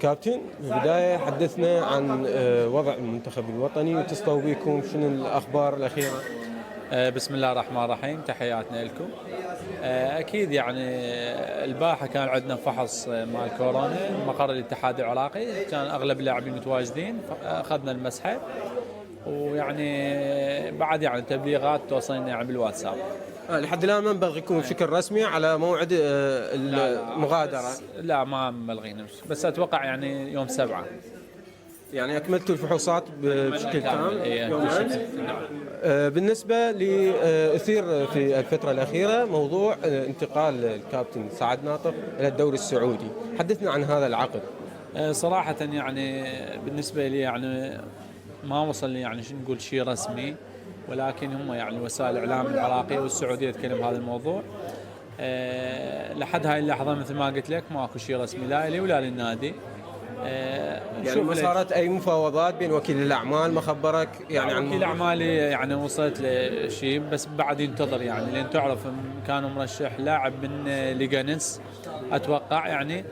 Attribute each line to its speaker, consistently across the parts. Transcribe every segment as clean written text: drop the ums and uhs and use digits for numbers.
Speaker 1: كابتن، في البداية حدثنا عن وضع المنتخب الوطني وتصلوا بكم، شنو الأخبار الأخيرة؟
Speaker 2: بسم الله الرحمن الرحيم، تحياتنا لكم. أكيد يعني البارحة كان عندنا فحص مال كورونا مقر الاتحاد العراقي، كان أغلب اللاعبين متواجدين، أخذنا المسحة ويعني بعد يعني تبليغات توصلنا يعني بالواتساب.
Speaker 1: لحد الآن ما مبلغكم بشكل رسمي على موعد المغادرة؟
Speaker 2: لا ما ملغينا، بس أتوقع يعني يوم 7.
Speaker 1: يعني أكملتوا الفحوصات بشكل تام؟
Speaker 2: يوم
Speaker 1: بالنسبة لأثير في الفترة الأخيرة موضوع انتقال الكابتن سعد ناطر إلى الدوري السعودي، حدثنا عن هذا العقد.
Speaker 2: صراحة يعني بالنسبة لي يعني ما وصل لي يعني شو نقول شيء رسمي، ولكن هم يعني وسائل الإعلام العراقية والسعودية تتكلم بهذا الموضوع. لحد هاي اللحظة مثل ما قلت لك ماكو شيء رسمي لا لي ولا للنادي.
Speaker 1: يعني ما صارت أي مفاوضات بين وكيل الأعمال؟ ما خبرك يعني عن
Speaker 2: وكيل أعمالي يعني وصلت لشيء بس بعد ينتظر، يعني لأن تعرف كانوا مرشح لاعب من ليجانس أتوقع، يعني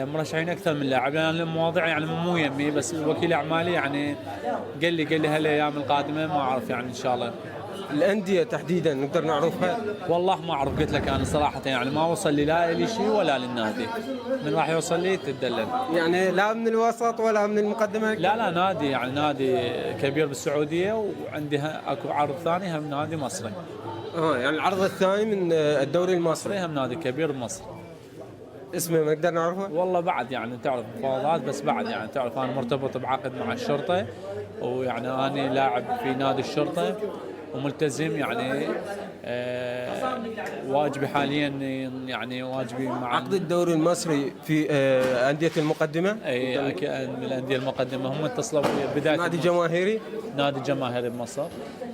Speaker 2: مرشحين اكثر من لاعب، لان المواضيع يعني مو يمي، بس وكيل اعمالي يعني قال لي هالايام القادمه ما اعرف يعني ان شاء الله.
Speaker 1: الأندية تحديدا نقدر نعرفها؟
Speaker 2: والله ما اعرف، قلت لك انا صراحه يعني ما وصل لي لا لي شيء ولا للنادي. من راح يوصل لي تدلل،
Speaker 1: يعني لا من الوسط ولا من المقدمه؟
Speaker 2: لا نادي يعني نادي كبير بالسعوديه، وعندها اكو عرض ثاني هم نادي مصري.
Speaker 1: يعني العرض الثاني من الدوري المصري
Speaker 2: هم نادي كبير بمصر.
Speaker 1: اسمه ما نقدر نعرفه؟
Speaker 2: والله بعد يعني تعرف مفاوضات، بس بعد يعني تعرف انا مرتبط بعقد مع الشرطه، ويعني انا لاعب في نادي الشرطه وملتزم يعني واجبي حاليا، يعني واجبي مع
Speaker 1: عقد الدوري المصري في أندية المقدمة؟
Speaker 2: اي من الانديه المقدمه، هم اتصلوا بدايه
Speaker 1: نادي جماهيري؟
Speaker 2: نادي جماهيري بمصر.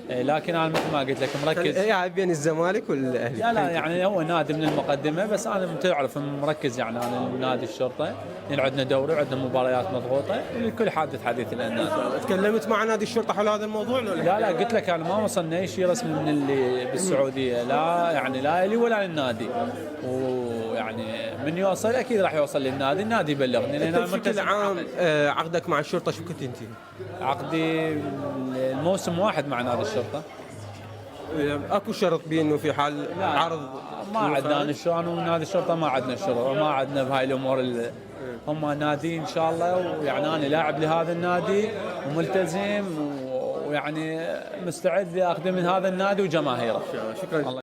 Speaker 2: لكن انا مثل ما قلت لك مركز
Speaker 1: يعني بين الزمالك والاهلي؟
Speaker 2: لا يعني هو نادي من المقدمه، بس انا تعرف مركز يعني انا نادي الشرطه، لان عندنا دوري وعندنا مباريات مضغوطه، ولكل حادث حديث الان.
Speaker 1: تكلمت مع نادي الشرطه حول هذا الموضوع ولا
Speaker 2: لا قلت لك انا ما وصلنا اي شيء رسمي من اللي بالسعوديه، لا يعني لا لي ولا للنادي، ويعني من يوصل اكيد راح يوصل للنادي، النادي يبلغني لان انا
Speaker 1: بشكل عام. عقدك مع الشرطه شو كنت انت؟
Speaker 2: عقدي الموسم واحد مع نادي الشرطه.
Speaker 1: اكو شرط بانه في حال عرض
Speaker 2: ما عندنا انا ونادي الشرطه ما عندنا شرط، وما عندنا بهاي الامور هم نادي ان شاء الله، ويعني انا لاعب لهذا النادي وملتزم ويعني مستعد لاخدم من هذا النادي وجماهيره.
Speaker 1: شكرا.